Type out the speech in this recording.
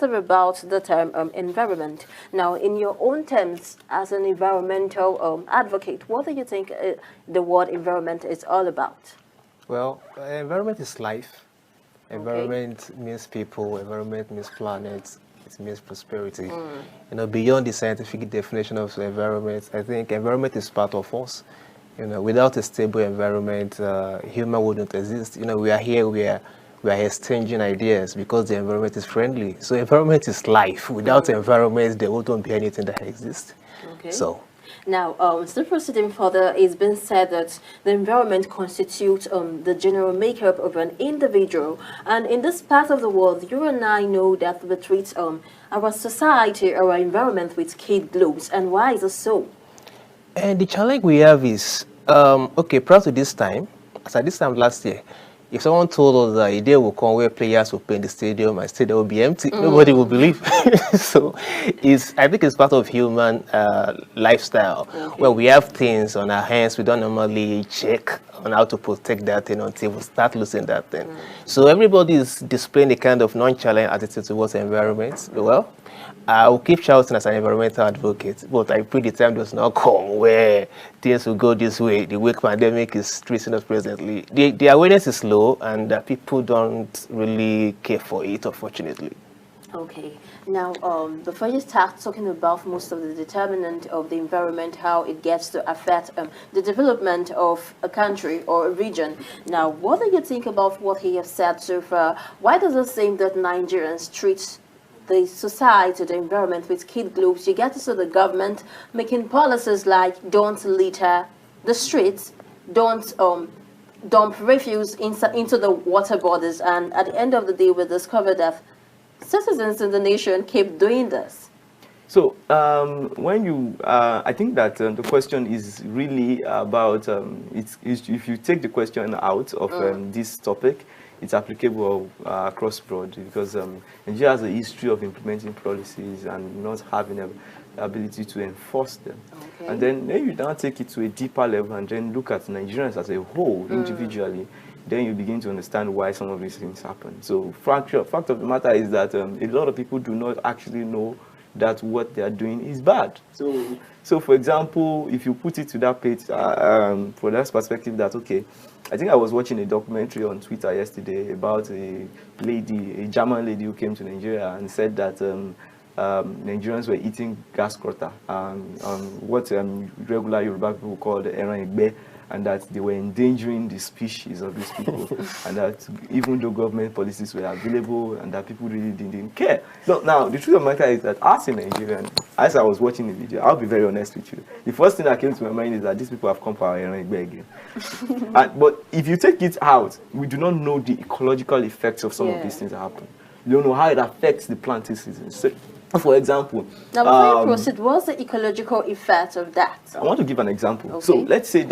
About the term environment. Now, in your own terms, as an environmental advocate, what do you think the word environment is all about? Well, environment is life. Okay. Environment means people. Environment means planet. It means prosperity. You know, beyond the scientific definition of environment, I think environment is part of us. You know, without a stable environment, human wouldn't exist. You know, we are here. We are exchanging ideas because the environment is friendly. So environment is life. Without environment, there wouldn't be anything that exists. Okay. So, Now, still proceeding further, it's been said that the environment constitutes the general makeup of an individual. And in this part of the world, you and I know that we treat our society, our environment with kid gloves. And why is it so? and the challenge we have is, okay, prior to this time, as at this time last year, if someone told us that a day will come where players will play in the stadium and stadium will be empty, nobody will believe. So I think it's part of human lifestyle, where we have things on our hands we don't normally check on how to protect that thing until we start losing that thing. So everybody is displaying a kind of nonchalant attitude towards the environment. Well, I will keep shouting as an environmental advocate, but I pray the time does not come where things will go this way. The way pandemic is stressing us presently. The awareness is low, and people don't really care for it, unfortunately. Okay. Now, before you start talking about most of the determinant of the environment, how it gets to affect the development of a country or a region, now, what do you think about what he has said so far? Why does it seem that Nigerians treat the society, the environment with kid gloves? You get to see the government making policies like don't litter the streets, don't dump refuse into the water bodies, and at the end of the day, we discover that citizens in the nation keep doing this. So I think that the question is really about, if you take the question out of this topic, it's applicable across broad, because Nigeria has a history of implementing policies and not having the ability to enforce them. Okay. And then you now take it to a deeper level and then look at Nigerians as a whole, individually. Then you begin to understand why some of these things happen. So fact of the matter is that a lot of people do not actually know that what they are doing is bad. So for example, if you put it to that page, for that perspective, that okay, I think I was watching a documentary on Twitter yesterday about a German lady who came to Nigeria and said that Nigerians were eating gas crota, what regular Yoruba people call the eran igbe, and that they were endangering the species of these people, and that even though government policies were available, and that people really didn't care. So now, the truth of the matter is that as a Nigerian, as I was watching the video, I'll be very honest with you. The first thing that came to my mind is that these people have come for our again. But if you take it out, we do not know the ecological effects of some of these things that happen. You don't know how it affects the planting season. So, for example, now before you proceed, what's the ecological effect of that? I want to give an example. Okay. So let's say that